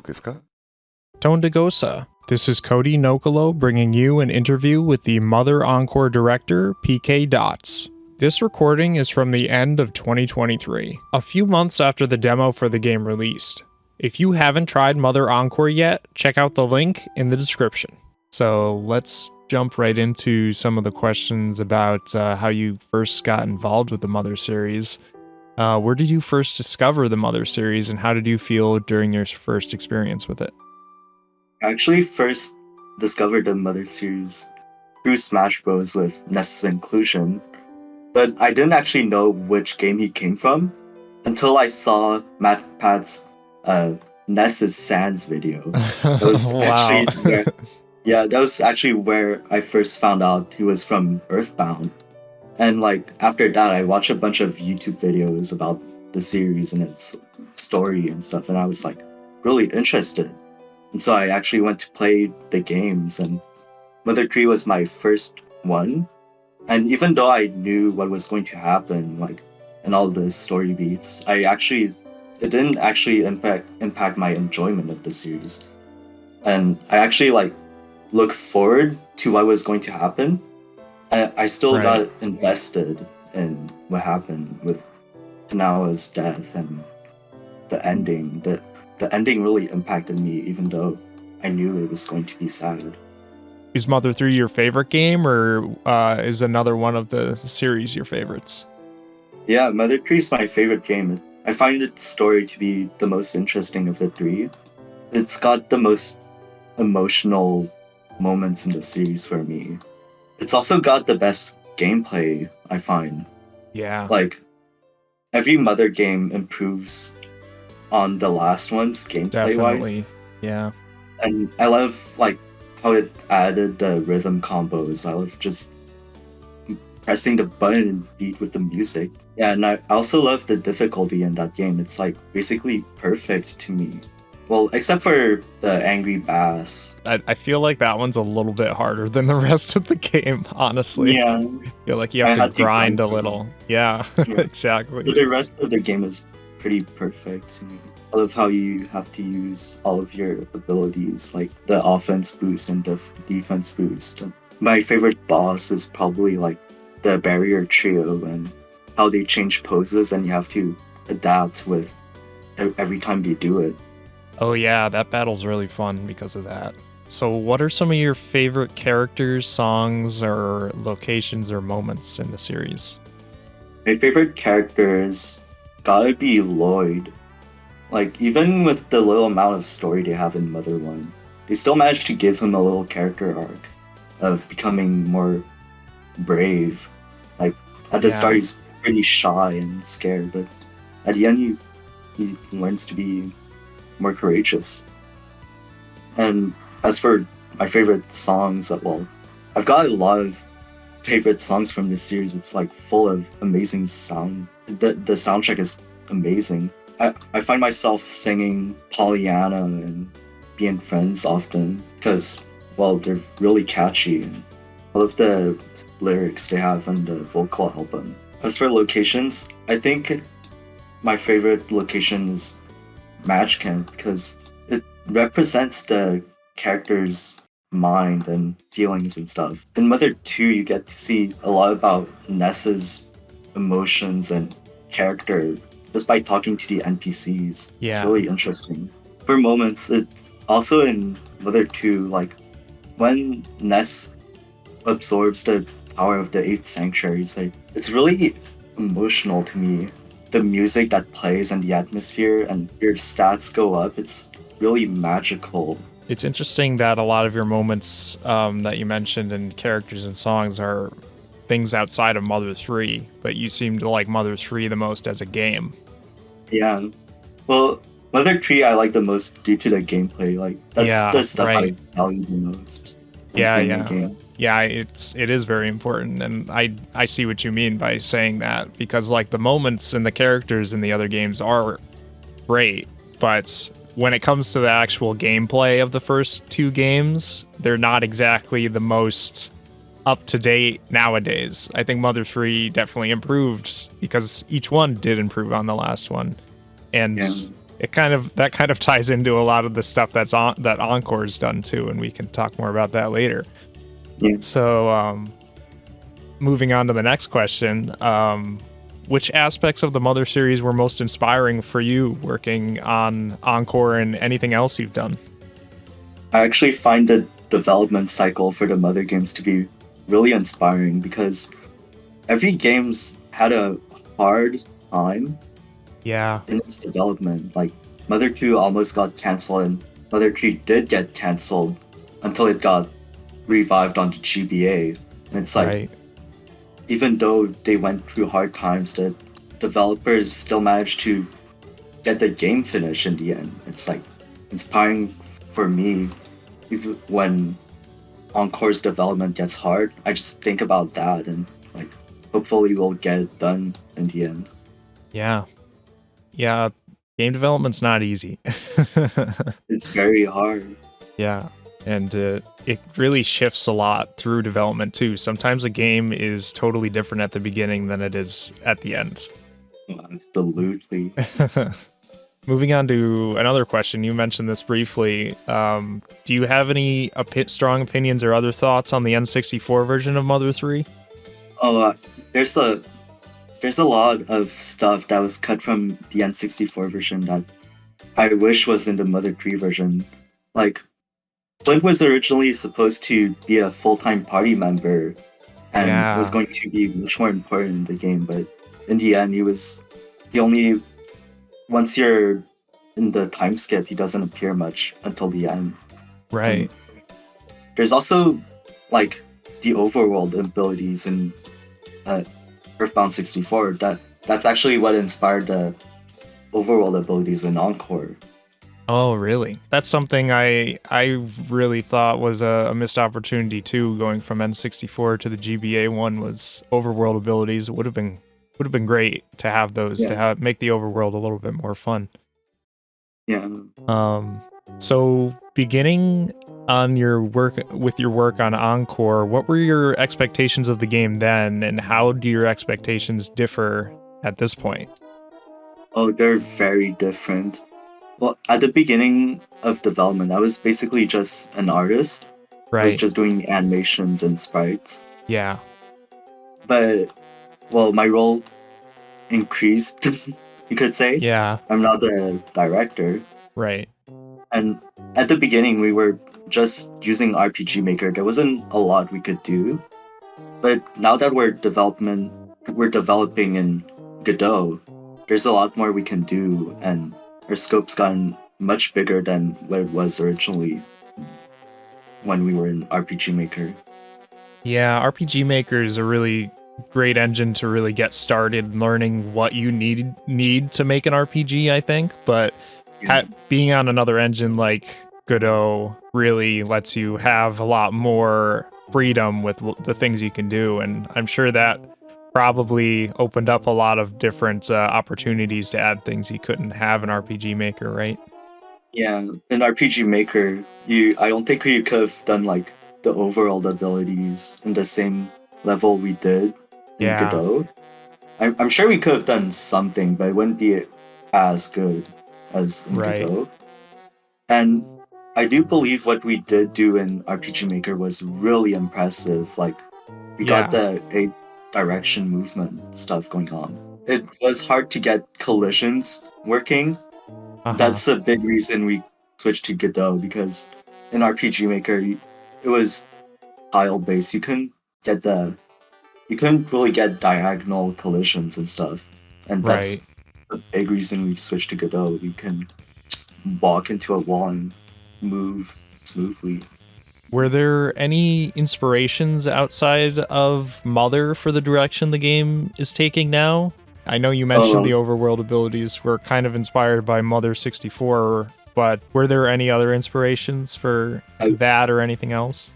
ですか? Tondagosa. This is Kody Nokolo bringing you an interview with the Mother Encore director, Pkdotts. This recording is from the end of 2023, a few months after the demo for the game released. If you haven't tried Mother Encore yet, check out the link in the description. So let's jump right into some of the questions about how you first got involved with the Mother series. Where did you first discover the Mother series, and how did you feel during your first experience with it? I actually first discovered the Mother series through Smash Bros. With Ness's inclusion, but I didn't actually know which game he came from until I saw MatPat's Ness's Sans video. That was Wow. that was actually where I first found out he was from Earthbound. And like after that, I watched a bunch of YouTube videos about the series and its story and stuff, and I was like really interested. And so I actually went to play the games, and Mother² was my first one. And even though I knew what was going to happen, like in all the story beats, it didn't actually impact my enjoyment of the series. And I actually like look forward to what was going to happen. I still got invested in what happened with Tanawa's death, and the ending. The ending really impacted me, even though I knew it was going to be sad. Is Mother³ your favorite game, or is another one of the series your favorites? Yeah, Mother³ is my favorite game. I find its story to be the most interesting of the three. It's got the most emotional moments in the series for me. It's also got the best gameplay, I find. Yeah. Like, every Mother game improves on the last one's gameplay-wise. Definitely, yeah. And I love like how it added the rhythm combos. I love just pressing the button and beat with the music. Yeah, and I also love the difficulty in that game. It's like basically perfect to me. Well, except for the Angry Bass. I feel like that one's a little bit harder than the rest of the game, honestly. Yeah. I feel like you have to grind a little. Yeah, yeah. exactly. But the rest of the game is pretty perfect to me. I love how you have to use all of your abilities, like the offense boost and the defense boost. My favorite boss is probably like the barrier trio, and how they change poses and you have to adapt with every time you do it. Oh yeah, that battle's really fun because of that. So what are some of your favorite characters, songs, or locations or moments in the series? My favorite characters gotta be Lloyd. Like, even with the little amount of story they have in Mother 1, they still managed to give him a little character arc of becoming more brave. Like, at the start he's pretty shy and scared, but at the end he learns to be more courageous. And as for my favorite songs, well, I've got a lot of favorite songs from this series. It's like full of amazing sound. The soundtrack is amazing. I find myself singing Pollyanna and Being Friends often because, well, they're really catchy, and I love the lyrics they have on the vocal album. As for locations, I think my favorite location is Match Camp because it represents the character's mind and feelings and stuff. In Mother 2, you get to see a lot about Ness's emotions and character just by talking to the NPCs. Yeah. It's really interesting. For moments, it's also in Mother 2, like when Ness absorbs the power of the 8th Sanctuary, it's really emotional to me. The music that plays and the atmosphere and your stats go up, it's really magical. It's interesting that a lot of your moments that you mentioned and characters and songs are things outside of Mother³, but you seem to like Mother³ the most as a game. Yeah. Well, Mother³ I like the most due to the gameplay. Like, that's the stuff I value the most. Yeah. Yeah, it is very important, and I see what you mean by saying that, because like the moments and the characters in the other games are great, but when it comes to the actual gameplay of the first two games, they're not exactly the most up to date nowadays. I think Mother³ definitely improved because each one did improve on the last one. And that kind of ties into a lot of the stuff that Encore's done too, and we can talk more about that later. Yeah. So, moving on to the next question, which aspects of the Mother series were most inspiring for you working on Encore and anything else you've done? I actually find the development cycle for the Mother games to be really inspiring because every game's had a hard time Yeah. in its development. Like Mother 2 almost got cancelled and Mother 3 did get cancelled until it got revived onto GBA. And it's like, Right. even though they went through hard times, the developers still managed to get the game finished in the end. It's like inspiring for me. Even when Encore's development gets hard, I just think about that and like hopefully we'll get it done in the end. Yeah. Yeah. Game development's not easy. It's very hard. Yeah. And it really shifts a lot through development too. Sometimes a game is totally different at the beginning than it is at the end. Absolutely. Moving on to another question, you mentioned this briefly. Do you have any strong opinions or other thoughts on the N64 version of Mother 3? Oh, there's a lot of stuff that was cut from the N64 version that I wish was in the Mother 3 version. Like, Flint was originally supposed to be a full-time party member and was going to be much more important in the game, but in the end, he only, once you're in the time skip, he doesn't appear much until the end. Right. And there's also, like, the overworld abilities in Earthbound 64. That's actually what inspired the overworld abilities in Encore. Oh, really? That's something I really thought was a missed opportunity too. Going from N64 to the GBA one was overworld abilities. It would have been great to have those to make the overworld a little bit more fun. Yeah. So beginning on your work on Encore, what were your expectations of the game then, and how do your expectations differ at this point? Oh, they're very different. Well, at the beginning of development, I was basically just an artist. Right. I was just doing animations and sprites. Yeah. But, well, my role increased, you could say. Yeah. I'm now the director. Right. And at the beginning, we were just using RPG Maker. There wasn't a lot we could do. But now that we're developing in Godot, there's a lot more we can do, and our scope's gotten much bigger than what it was originally when we were in RPG Maker. Yeah, RPG Maker is a really great engine to really get started learning what you need to make an RPG, I think. But being on another engine like Godot really lets you have a lot more freedom with the things you can do, and I'm sure that probably opened up a lot of different opportunities to add things you couldn't have in RPG Maker, right? Yeah, in RPG Maker, I don't think you could have done like the overall abilities in the same level we did in Godot. I'm sure we could have done something, but it wouldn't be as good as in Godot. And I do believe what we did do in RPG Maker was really impressive. Like, we got the 8 direction movement stuff going on. It was hard to get collisions working. That's a big reason we switched to Godot, because in RPG Maker it was tile based. You couldn't really get diagonal collisions and stuff, and that's a big reason we switched to Godot. You can just walk into a wall and move smoothly. Were there any inspirations outside of Mother for the direction the game is taking now? I know you mentioned the overworld abilities were kind of inspired by Mother 64, but were there any other inspirations for that or anything else?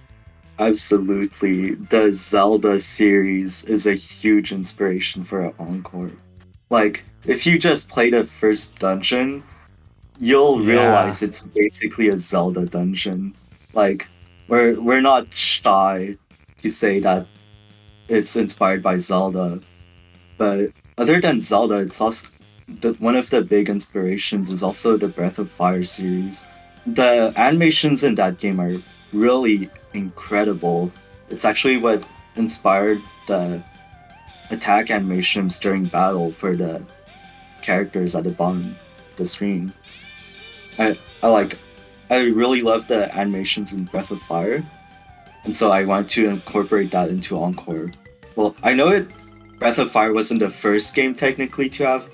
Absolutely. The Zelda series is a huge inspiration for Encore. Like, if you just play the first dungeon, you'll realize it's basically a Zelda dungeon. Like, we're not shy to say that it's inspired by Zelda, but other than Zelda, one of the big inspirations is also the Breath of Fire series. The animations in that game are really incredible. It's actually what inspired the attack animations during battle for the characters at the bottom of the screen. I really love the animations in Breath of Fire, and so I want to incorporate that into Encore. Well, I know Breath of Fire wasn't the first game technically to have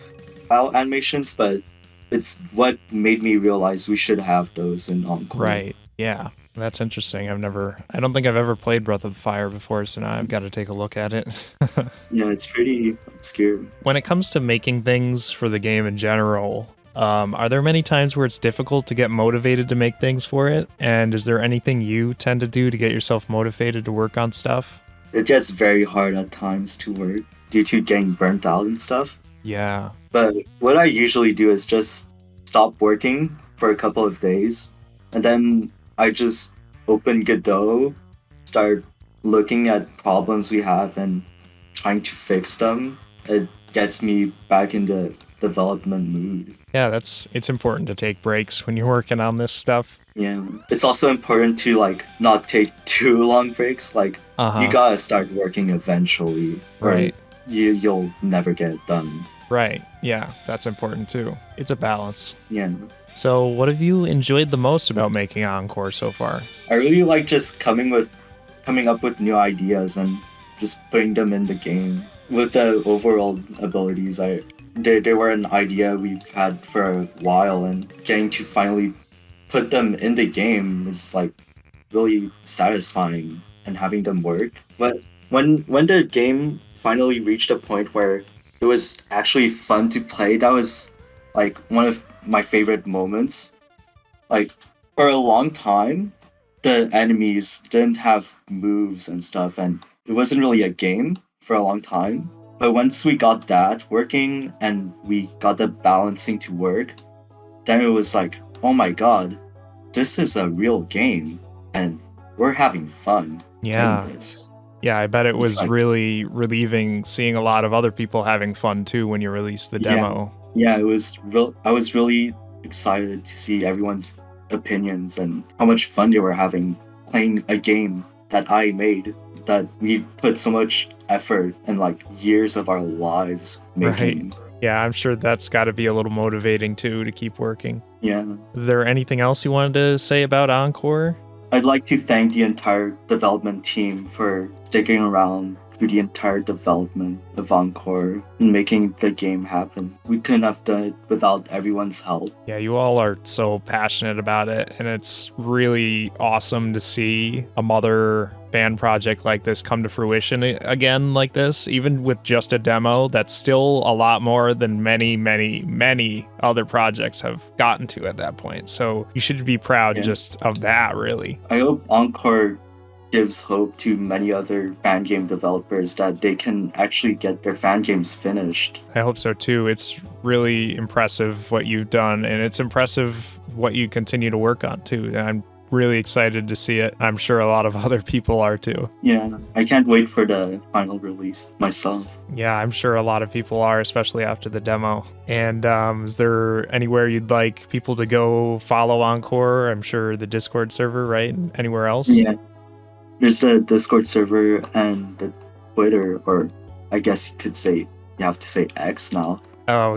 battle animations, but it's what made me realize we should have those in Encore. Right. Yeah. That's interesting. I don't think I've ever played Breath of Fire before, so now I've got to take a look at it. Yeah, it's pretty obscure. When it comes to making things for the game in general, are there many times where it's difficult to get motivated to make things for it? And is there anything you tend to do to get yourself motivated to work on stuff? It gets very hard at times to work due to getting burnt out and stuff. Yeah. But what I usually do is just stop working for a couple of days, and then I just open Godot, start looking at problems we have and trying to fix them. It gets me back in the development mood. Yeah, it's important to take breaks when you're working on this stuff. Yeah. It's also important to not take too long breaks. You gotta start working eventually. Right. You'll never get it done. Right. Yeah, that's important too. It's a balance. Yeah. So what have you enjoyed the most about making Encore so far? I really like just coming up with new ideas and just putting them in the game. With the overall abilities, they were an idea we've had for a while, and getting to finally put them in the game is really satisfying, and having them work. But when the game finally reached a point where it was actually fun to play, that was one of my favorite moments. For a long time, the enemies didn't have moves and stuff, and it wasn't really a game for a long time. But once we got that working and we got the balancing to work, then it was oh my god, this is a real game and we're having fun playing this. Yeah, I bet it was really relieving seeing a lot of other people having fun too when you released the demo. Yeah, it was I was really excited to see everyone's opinions and how much fun they were having playing a game that I made, that we put so much effort and years of our lives making. Right. Yeah, I'm sure that's got to be a little motivating too to keep working. Yeah. Is there anything else you wanted to say about Encore? I'd like to thank the entire development team for sticking around through the entire development of Encore and making the game happen. We couldn't have done it without everyone's help. Yeah, you all are so passionate about it, and it's really awesome to see a Mother fan project like this come to fruition again like this, even with just a demo. That's still a lot more than many other projects have gotten to at that point. So you should be proud just of that, really. I hope Encore gives hope to many other fan game developers that they can actually get their fan games finished. I hope so too. It's really impressive what you've done, and it's impressive what you continue to work on too. And I'm really excited to see it. I'm sure a lot of other people are too. Yeah, I can't wait for the final release myself. Yeah, I'm sure a lot of people are, especially after the demo. And is there anywhere you'd like people to go follow Encore? I'm sure the Discord server, right? And anywhere else? Yeah. There's the Discord server and the Twitter, or I guess you could say, you have to say X now. Oh,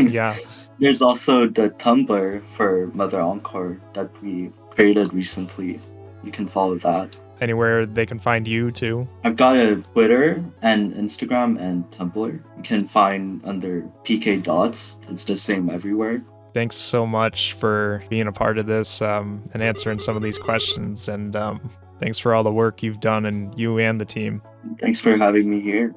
yeah. There's also the Tumblr for Mother Encore that we created recently. You can follow that. Anywhere they can find you too? I've got a Twitter and Instagram and Tumblr. You can find under Pkdotts. It's the same everywhere. Thanks so much for being a part of this and answering some of these questions. And thanks for all the work you've done, and you and the team. Thanks for having me here.